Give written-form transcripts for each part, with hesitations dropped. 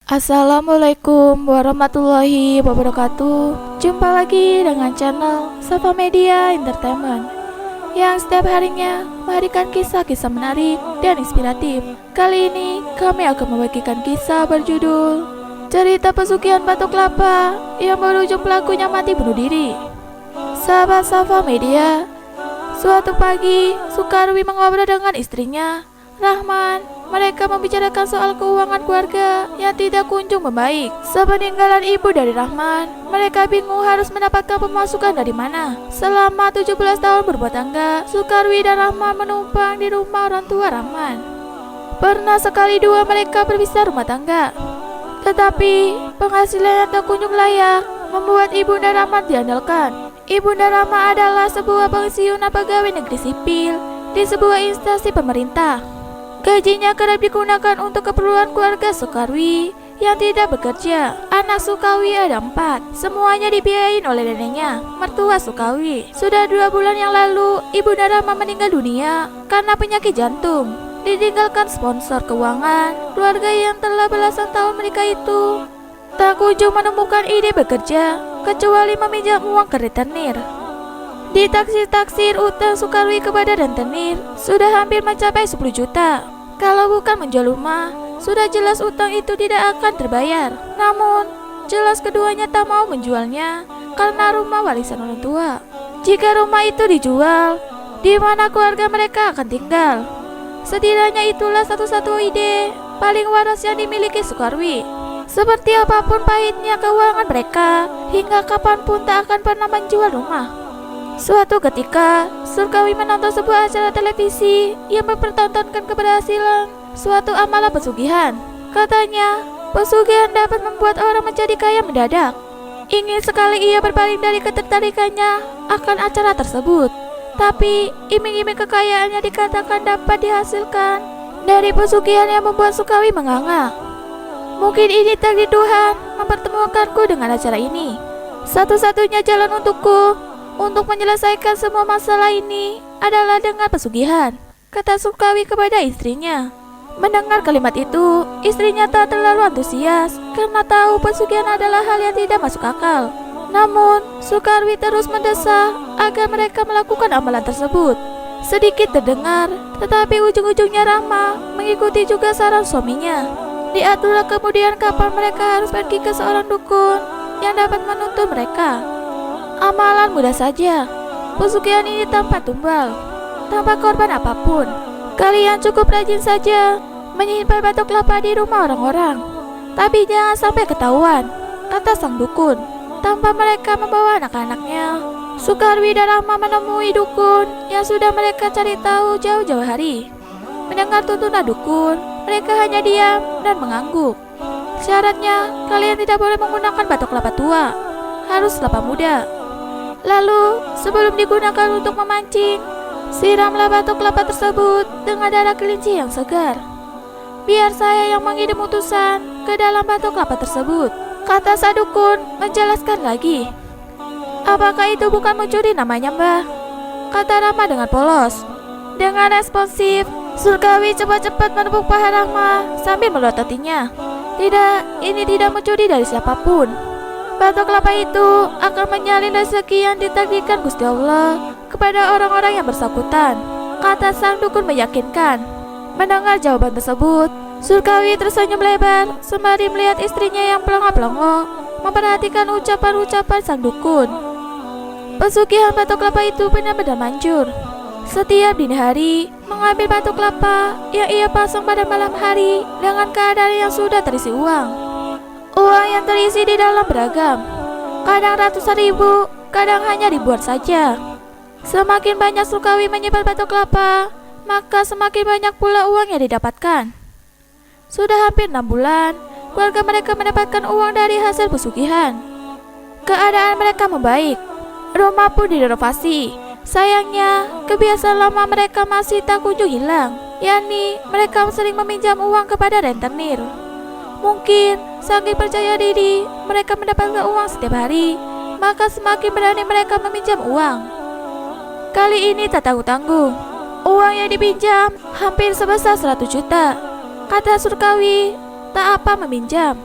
Assalamualaikum warahmatullahi wabarakatuh. Jumpa lagi dengan channel Safa Media Entertainment yang setiap harinya memberikan kisah-kisah menarik dan inspiratif. Kali ini kami akan membagikan kisah berjudul Cerita Pesugihan Batok Kelapa yang berujung pelakunya mati bunuh diri. Sahabat Safa Media, suatu pagi Sukarwi mengobrol dengan istrinya Rahman. Mereka membicarakan soal keuangan keluarga yang tidak kunjung membaik. Sepeninggalan ibu dari Rahman, mereka bingung harus mendapatkan pemasukan dari mana. Selama 17 tahun berbuat tangga, Sukarwi dan Rahman menumpang di rumah orang tua Rahman. Pernah sekali dua mereka berpisah rumah tangga, tetapi penghasilan yang tak kunjung layak membuat Ibunda Rahman diandalkan. Ibunda Rahman adalah sebuah pensiunan pegawai negeri sipil di sebuah instansi pemerintah. Gajinya kerap digunakan untuk keperluan keluarga Sukarwi yang tidak bekerja. Anak Sukarwi ada 4, semuanya dibiayain oleh neneknya, mertua Sukarwi. Sudah 2 bulan yang lalu, Ibunda Rahman meninggal dunia karena penyakit jantung. Ditinggalkan sponsor keuangan, keluarga yang telah belasan tahun menikah itu tak kunjung menemukan ide bekerja, kecuali meminjam uang ke rentenir. Ditaksir-taksir utang Sukarwi kepada rentenir sudah hampir mencapai 10 juta. Kalau bukan menjual rumah, sudah jelas utang itu tidak akan terbayar. Namun, jelas keduanya tak mau menjualnya karena rumah warisan orang tua. Jika rumah itu dijual, di mana keluarga mereka akan tinggal? Setidaknya itulah satu-satu ide paling waras yang dimiliki Sukarwi. Seperti apapun pahitnya keuangan mereka, hingga kapanpun tak akan pernah menjual rumah. Suatu ketika, Sukarwi menonton sebuah acara televisi yang mempertontonkan keberhasilan suatu amalan pesugihan. Katanya, pesugihan dapat membuat orang menjadi kaya mendadak. Ingin sekali ia berpaling dari ketertarikannya akan acara tersebut. Tapi, iming-iming kekayaannya dikatakan dapat dihasilkan dari pesugihan yang membuat Sukarwi menganga. Mungkin ini takdir Tuhan mempertemukanku dengan acara ini. Satu-satunya jalan untukku untuk menyelesaikan semua masalah ini adalah dengan pesugihan, kata Sukarwi kepada istrinya. Mendengar kalimat itu, istrinya tak terlalu antusias karena tahu pesugihan adalah hal yang tidak masuk akal. Namun, Sukarwi terus mendesak agar mereka melakukan amalan tersebut. Sedikit terdengar, tetapi ujung-ujungnya Rahma mengikuti juga saran suaminya. Diaturlah kemudian kapan mereka harus pergi ke seorang dukun yang dapat menuntun mereka. Amalan mudah saja. Pesugihan ini tanpa tumbal, tanpa korban apapun. Kalian cukup rajin saja menyimpan batok kelapa di rumah orang-orang. Tapi jangan sampai ketahuan, kata sang dukun. Tanpa mereka membawa anak-anaknya, Sukarwi dan Rahma menemui dukun yang sudah mereka cari tahu jauh-jauh hari. Mendengar tuntunan dukun, mereka hanya diam dan mengangguk. Syaratnya, kalian tidak boleh menggunakan batok kelapa tua, harus kelapa muda. Lalu, sebelum digunakan untuk memancing, siramlah batok kelapa tersebut dengan darah kelinci yang segar. Biar saya yang mengirim utusan ke dalam batok kelapa tersebut, kata Sadukun menjelaskan lagi. Apakah itu bukan mencuri namanya, Mbah? Kata Rahma dengan polos. Dengan responsif, Sukarwi cepat-cepat menepuk paha Rahma sambil melototinya. Tidak, ini tidak mencuri dari siapapun. Batok kelapa itu akan menyalin rezeki yang ditakdirkan Gusti Allah kepada orang-orang yang bersangkutan, kata sang dukun meyakinkan. Mendengar jawaban tersebut, Sukarwi tersenyum lebar sembari melihat istrinya yang pelongo-pelongo memperhatikan ucapan-ucapan sang dukun. Pesugihan batok kelapa itu benar-benar manjur. Setiap dini hari, mengambil batok kelapa yang ia pasang pada malam hari dengan keadaan yang sudah terisi uang. Uang yang terisi di dalam beragam, kadang ratusan ribu, kadang hanya ribuan saja. Semakin banyak Sukarwi menyimpan batok kelapa, maka semakin banyak pula uang yang didapatkan. Sudah hampir 6 bulan, keluarga mereka mendapatkan uang dari hasil pesugihan. Keadaan mereka membaik, rumah pun direnovasi. Sayangnya, kebiasaan lama mereka masih tak kunjung hilang, yakni mereka sering meminjam uang kepada rentenir. Mungkin saking percaya diri mereka mendapatkan uang setiap hari, maka semakin berani mereka meminjam uang. Kali ini tak tanggung-tanggung, uang yang dipinjam hampir sebesar 100 juta. Kata Sukarwi, tak apa meminjam.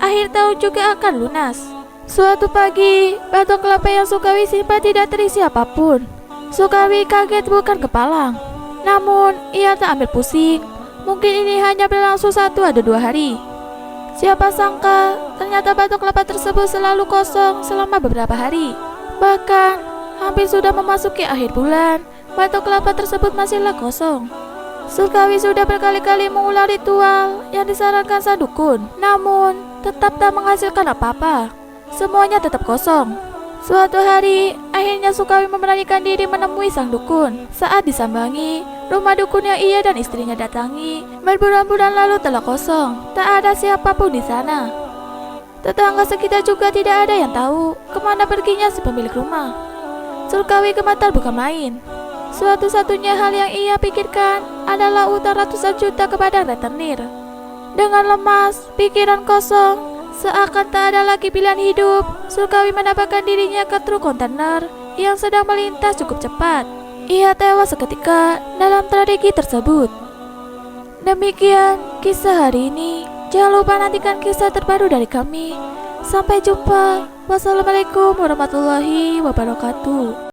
akhir tahun juga akan lunas. Suatu pagi, batok kelapa yang Sukawi simpan tidak terisi apapun. Sukawi kaget bukan kepalang. Namun, ia tak ambil pusing. Mungkin ini hanya berlangsung 1 atau 2 hari. Siapa sangka, ternyata batok kelapa tersebut selalu kosong selama beberapa hari. Bahkan, hampir sudah memasuki akhir bulan, batok kelapa tersebut masihlah kosong. Sukawi sudah berkali-kali mengulang ritual yang disarankan sang dukun, namun tetap tak menghasilkan apa-apa. Semuanya tetap kosong. Suatu hari, akhirnya Sukawi memberanikan diri menemui sang dukun. Saat disambangi, rumah dukun yang ia dan istrinya datangi berbulan-bulan lalu telah kosong. Tak ada siapapun di sana. Tetangga sekitar juga tidak ada yang tahu kemana perginya si pemilik rumah. Sukawi gemetar bukan main. Suatu-satunya hal yang ia pikirkan adalah utang ratusan juta kepada rentenir. Dengan lemas, pikiran kosong, seakan tak ada lagi pilihan hidup, Sukawi mendapatkan dirinya ke truk kontainer yang sedang melintas cukup cepat. Ia tewas seketika dalam tragedi tersebut. Demikian kisah hari ini. Jangan lupa nantikan kisah terbaru dari kami. Sampai jumpa. Wassalamualaikum warahmatullahi wabarakatuh.